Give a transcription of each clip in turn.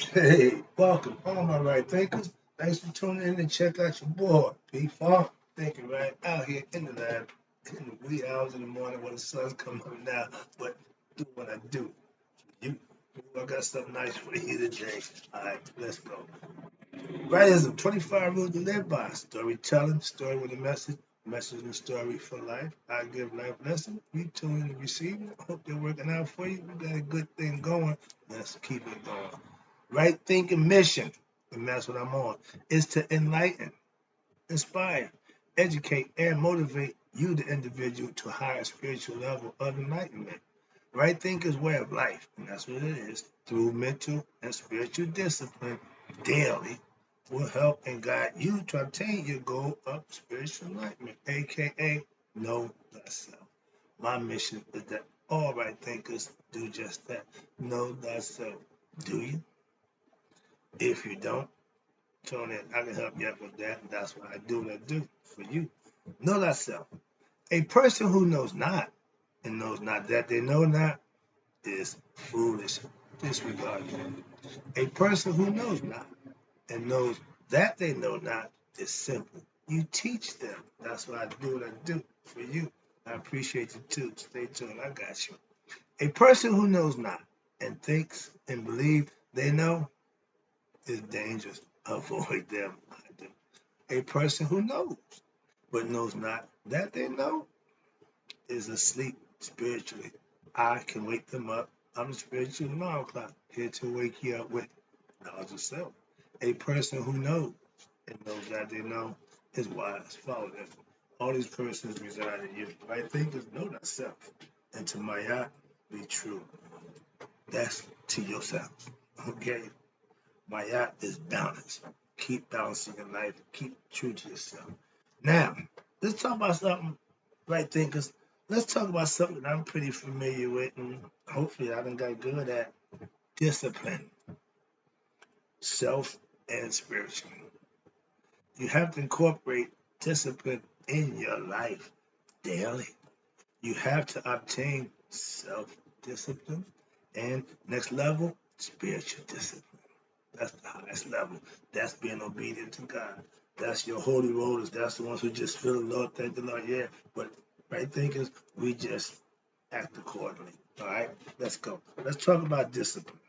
Hey, welcome, all my right thinkers. Thanks for tuning in and check out your boy, P Funk. Thinking right out here in the lab in the wee hours in the morning when the sun's coming up now. But do what I do. You, I got something nice for you today. All right, let's go. Writism, 25 rules to live by. Storytelling, story with a message and story for life. I give life lessons. You tune in and receive it. I hope they're working out for you. We got a good thing going. Let's keep it going. Right thinking mission, and that's what I'm on, is to enlighten, inspire, educate, and motivate you, the individual, to a higher spiritual level of enlightenment. Right thinker's way of life, and that's what it is, through mental and spiritual discipline daily will help and guide you to obtain your goal of spiritual enlightenment, aka know thyself. My mission is that all right thinkers do just that. Know thyself. Do you? If you don't, tune in. I can help you out with that. That's what I do what I do for you. Know thyself. A person who knows not and knows not that they know not is foolish. Disregard that. A person who knows not and knows that they know not is simple. You teach them. That's why I do what I do for you. I appreciate you too. Stay tuned. I got you. A person who knows not and thinks and believes they know is dangerous. Avoid them. I do. A person who knows but knows not that they know is asleep spiritually. I can wake them up. I'm the spiritual alarm clock here to wake you up with knowledge of self. A person who knows and knows that they know is wise. Follow them. All these persons reside in you. Right thinkers know thyself. And to Maya, be true. That's to yourself. Okay? Maya is balance. Keep balancing your life. Keep true to yourself. Now, let's talk about something, right thinkers. Let's talk about something that I'm pretty familiar with, and hopefully I done got good at. Discipline, self and spiritual. You have to incorporate discipline in your life daily. You have to obtain self-discipline and next level, spiritual discipline. That's the highest level. That's being obedient to God. That's your holy rollers. That's the ones who just feel the Lord, thank the Lord. Yeah, but right thinkers, we just act accordingly. All right, let's go. Let's talk about discipline.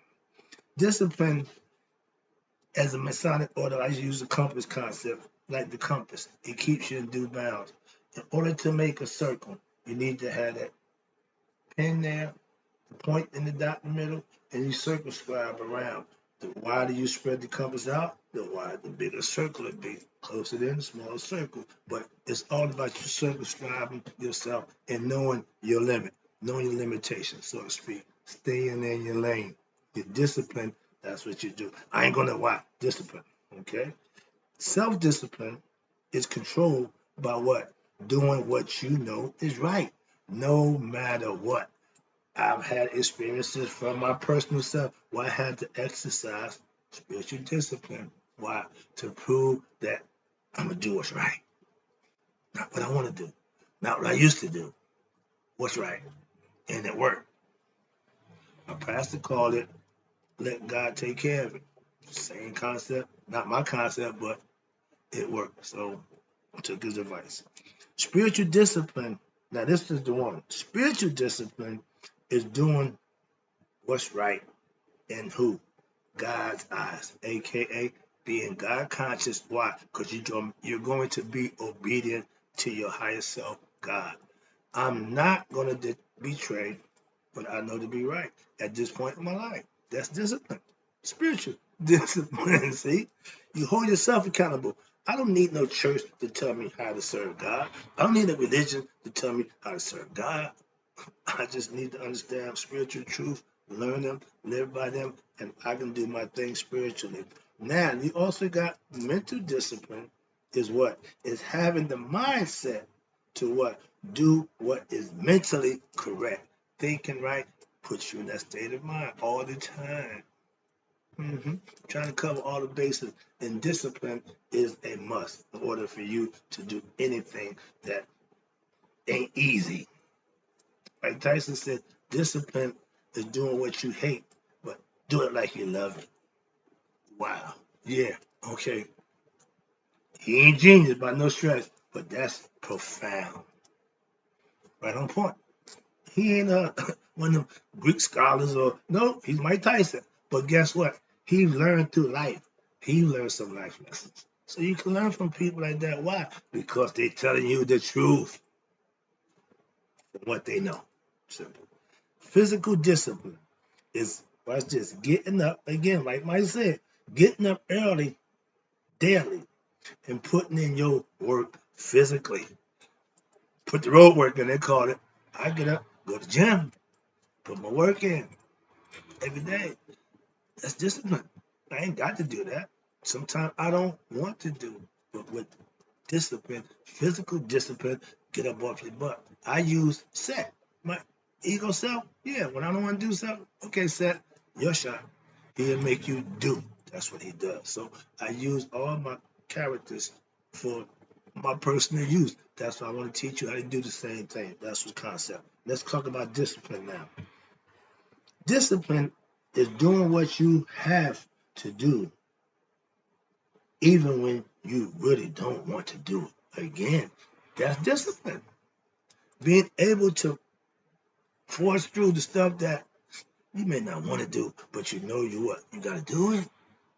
Discipline, as a Masonic order, I use the compass concept, like the compass. It keeps you in due bounds. In order to make a circle, you need to have that pin there, the point in the dot in the middle, and you circumscribe around. The wider you spread the compass out, the wider, the bigger circle it be. Closer in, the smaller circle. But it's all about you circumscribing yourself and knowing your limit, knowing your limitations, so to speak. Staying in your lane. Your discipline, that's what you do. I ain't gonna lie, discipline. Okay? Self-discipline is controlled by what? Doing what you know is right, no matter what. I've had experiences from my personal self where I had to exercise spiritual discipline. Why? To prove that I'm going to do what's right. Not what I want to do. Not what I used to do. What's right. And it worked. My pastor called it, let God take care of it. Same concept. Not my concept, but it worked. So I took his advice. Spiritual discipline. Now, this is the one. Spiritual discipline is doing what's right in who? God's eyes, aka being God conscious. Why? Because you're going to be obedient to your higher self, God. I'm not going to betray what I know to be right at this point in my life. That's discipline, spiritual discipline. See, you hold yourself accountable. I don't need no church to tell me how to serve God. I don't need a religion to tell me how to serve God. I just need to understand spiritual truth, learn them, live by them, and I can do my thing spiritually. Now, you also got mental discipline is what? Is having the mindset to what? Do what is mentally correct. Thinking right puts you in that state of mind all the time. Trying to cover all the bases, and discipline is a must in order for you to do anything that ain't easy. Like Tyson said, discipline is doing what you hate, but do it like you love it. Wow. Yeah. Okay. He ain't genius by no stretch, but that's profound. Right on point. He ain't one of them Greek scholars or no, he's Mike Tyson. But guess what? He learned through life. He learned some life lessons. So you can learn from people like that. Why? Because they're telling you the truth from what they know. Simple. Physical discipline is, watch this, getting up, again, like Mike said, getting up early, daily, and putting in your work physically. Put the road work in, they call it. I get up, go to the gym, put my work in every day. That's discipline. I ain't got to do that. Sometimes I don't want to do, but with discipline, physical discipline, get up off your butt. I use set. My ego self, yeah, when I don't want to do something, okay, set, your shot. He'll make you do. That's what he does. So I use all my characters for my personal use. That's why I want to teach you how to do the same thing. That's the concept. Let's talk about discipline now. Discipline is doing what you have to do, even when you really don't want to do it. Again, that's discipline. Being able to force through the stuff that you may not want to do, but you know you what you got to do it.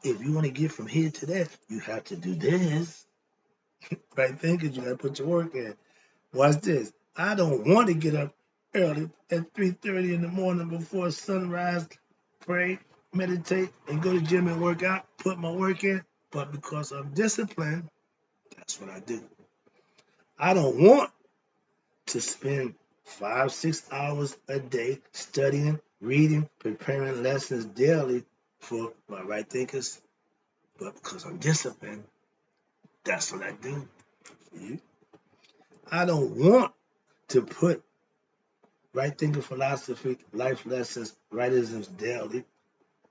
If you want to get from here to there, you have to do this. Right thinking, you got to put your work in. Watch this. I don't want to get up early at 3:30 in the morning before sunrise, pray, meditate, and go to the gym and work out, put my work in. But because I'm disciplined, that's what I do. I don't want to spend 5, 6 hours a day studying, reading, preparing lessons daily for my right thinkers. But because I'm disciplined, that's what I do. I don't want to put right thinking philosophy, life lessons, rightisms daily,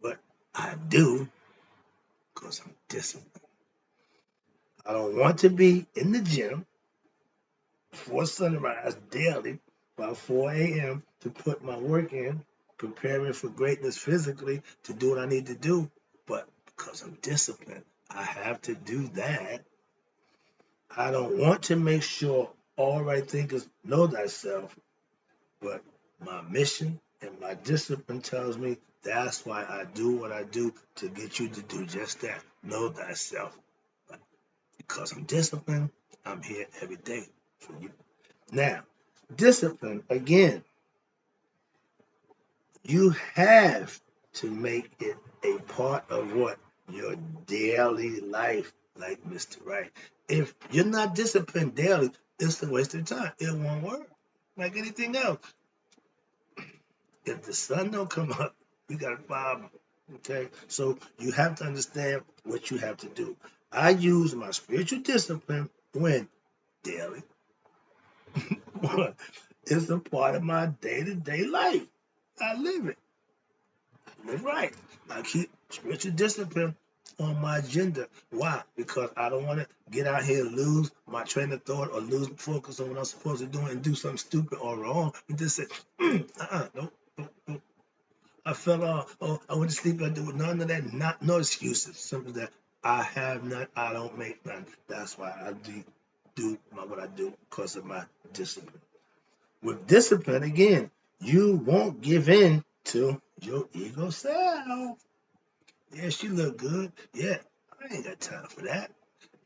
but I do because I'm disciplined. I don't want to be in the gym before sunrise daily by 4 a.m. to put my work in, preparing for greatness physically to do what I need to do. But because I'm disciplined, I have to do that. I don't want to make sure all right thinkers know thyself, but my mission and my discipline tells me that's why I do what I do to get you to do just that. Know thyself. But because I'm disciplined, I'm here every day for you. Now, discipline, again, you have to make it a part of what? Your daily life, like Mr. Wright. If you're not disciplined daily, it's a waste of time. It won't work. Like anything else. If the sun don't come up, we got a problem. Okay? So you have to understand what you have to do. I use my spiritual discipline when? Daily. It's a part of my day-to-day life. I live it. Live right. I keep spiritual discipline on my agenda. Why? Because I don't want to get out here and lose my train of thought or lose focus on what I'm supposed to do and do something stupid or wrong and just say, nope, nope, nope. I fell off. Oh, I went to sleep. I do none of that. Not no excuses. Simple that I have none. I don't make none. That's why I do what I do because of my discipline. With discipline, again, you won't give in to your ego self. Yeah, she look good. Yeah, I ain't got time for that.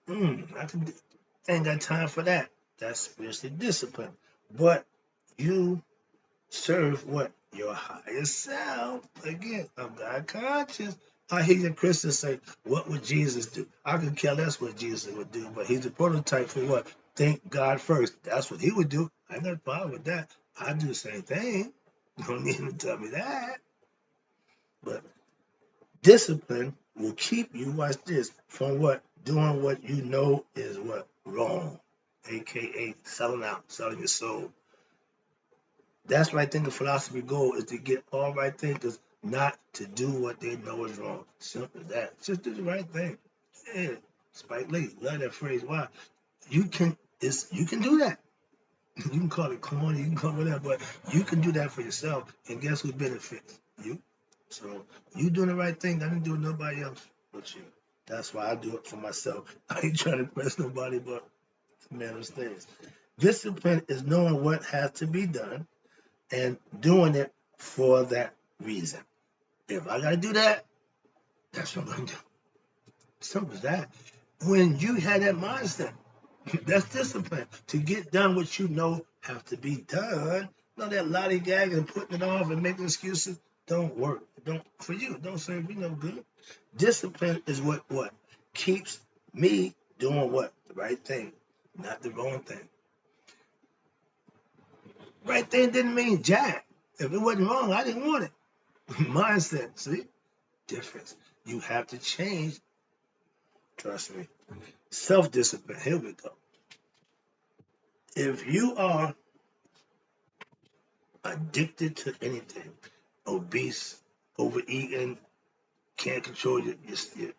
I ain't got time for that. That's spiritually discipline. But you serve what? Your higher self. Again, I'm God conscious. I hear your Christians say, what would Jesus do? I could care less what Jesus would do, but he's a prototype for what? Thank God first. That's what he would do. I ain't got a problem with that. I do the same thing. You don't need to tell me that. But discipline will keep you, watch this, from what? Doing what you know is what? Wrong. AKA selling out, selling your soul. That's right thinking philosophy goal is to get all right thinkers not to do what they know is wrong. Simple as that. Just do the right thing. Yeah. Spike Lee, love that phrase. Why? You can do that. You can call it corny, you can call it whatever, but you can do that for yourself. And guess who benefits? You. So you doing the right thing, I didn't do it nobody else. with you. That's why I do it for myself. I ain't trying to impress nobody but the man upstairs. Discipline is knowing what has to be done and doing it for that reason. If I gotta do that, that's what I'm gonna do. Simple as that. When you had that mindset, that's discipline. To get done what you know have to be done. No, that lollygag and putting it off and making excuses don't work. Don't for you. It don't serve you no good. Discipline is what keeps me doing what the right thing, not the wrong thing. Right thing didn't mean jack. If it wasn't wrong, I didn't want it. Mindset. See, difference. You have to change. Trust me. Self-discipline. Here we go. If you are addicted to anything, obese, overeating, can't control your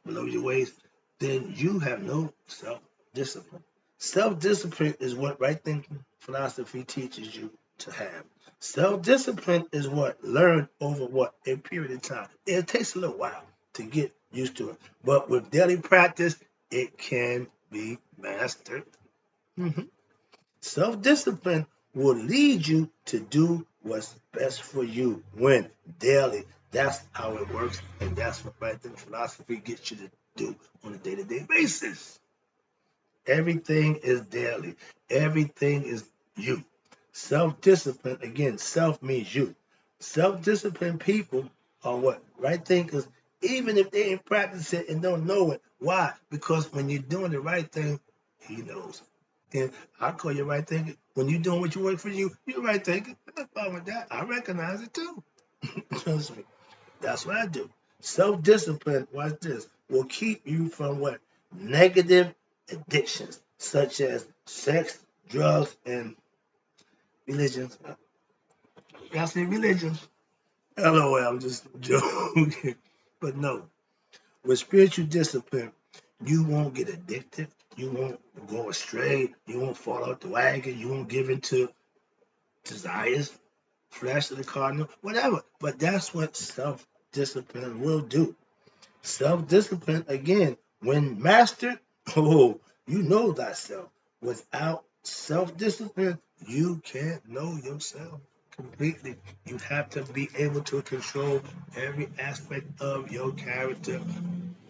below your waist, then you have no self-discipline. Self-discipline is what right thinking philosophy teaches you to have. Self-discipline is what learned over what a period of time. It takes a little while to get used to it, but with daily practice, it can be mastered. Mhm. Self-discipline will lead you to do what's best for you when daily. That's how it works, and that's what right thinking philosophy gets you to do on a day-to-day basis. Everything is daily. Everything is you. Self-discipline, again, self means you. Self-disciplined people are what? Right thinkers, even if they ain't practice it and don't know it. Why? Because when you're doing the right thing, he knows. And I call you right thinking. When you're doing what you work for you, you're right thinking. I'm not problem with that. I recognize it too. Trust me. That's what I do. Self-discipline, watch this, will keep you from what? Negative addictions, such as sex, drugs, and religion. I say religion. LOL, I'm just joking. But no, with spiritual discipline, you won't get addicted. You won't go astray. You won't fall off the wagon. You won't give into desires, flesh of the cardinal, whatever. But that's what self-discipline will do. Self-discipline, again, when mastered, oh, you know thyself. Without self-discipline, you can't know yourself completely. You have to be able to control every aspect of your character,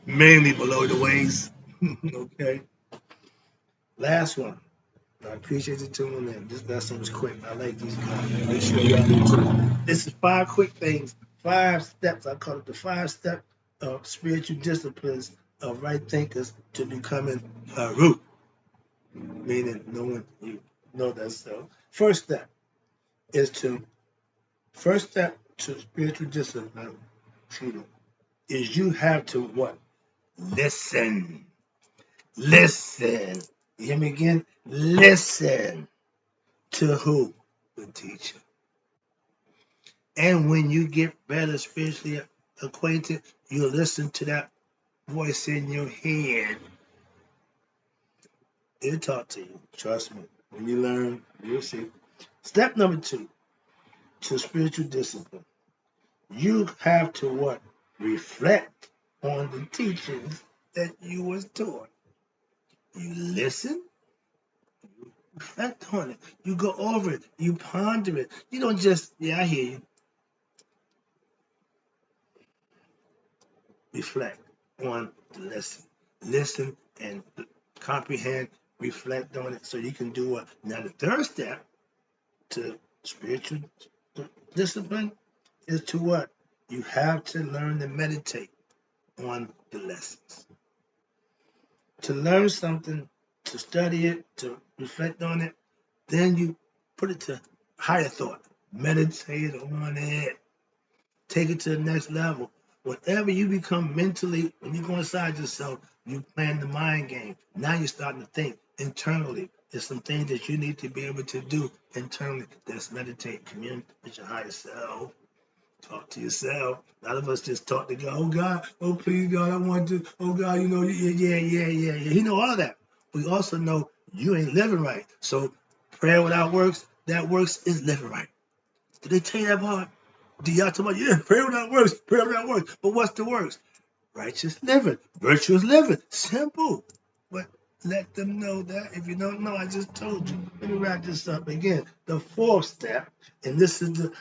mainly below the waist. Okay. Last one. I appreciate you tuning in. This lesson was quick. I like these guys. Make sure y'all do too. This is 5 quick things, 5 steps. I call it the 5-step of spiritual disciplines of right thinkers to becoming a root, meaning knowing you know that self. First step to spiritual discipline, excuse me, is you have to what? Listen. Listen. You hear me again? Listen. To who? The teacher. And when you get better spiritually acquainted, you listen to that voice in your head. It'll talk to you. Trust me. When you learn, you'll see. Step number 2 to spiritual discipline. You have to what? Reflect on the teachings that you was taught. You listen, reflect on it. You go over it. You ponder it. You don't just, yeah, I hear you. Reflect on the lesson. Listen and comprehend, reflect on it so you can do what? Now, the third step to spiritual discipline is to what? You have to learn to meditate on the lessons. To learn something, to study it, to reflect on it, then you put it to higher thought. Meditate on it. Take it to the next level. Whatever you become mentally, when you go inside yourself, you plan the mind game. Now you're starting to think internally. There's some things that you need to be able to do internally. That's meditate, communicate with your higher self. Talk to yourself. A lot of us just talk to God. Oh God, oh please God, I want to. Oh God, you know, yeah. He know all of that. We also know you ain't living right. So prayer without works, that works is living right. Did they tell you that part? Do y'all talk about, yeah, prayer without works, prayer without works. But what's the works? righteous living, virtuous living. Simple. But let them know that. If you don't know, I just told you. Let me wrap this up again. The fourth step, and this is the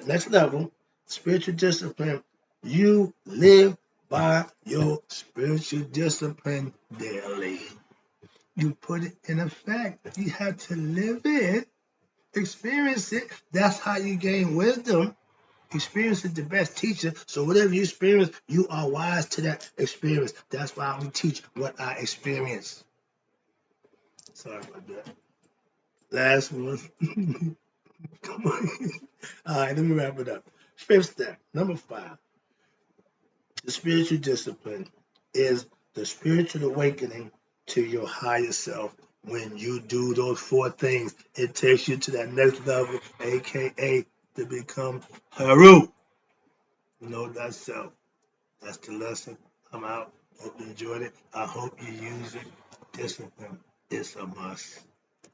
next level, spiritual discipline. You live by your spiritual discipline daily. You put it in effect. You have to live it, experience it. That's how you gain wisdom. Experience is the best teacher. So whatever you experience, you are wise to that experience. That's why we teach what I experience. Sorry about that. Last one. Come on. All right, let me wrap it up. Fifth step, number 5. The spiritual discipline is the spiritual awakening to your higher self. When you do those 4 things, it takes you to that next level, aka to become Haru. Know thyself. That's the lesson. I'm out. Hope you enjoyed it. I hope you use it. Discipline is a must.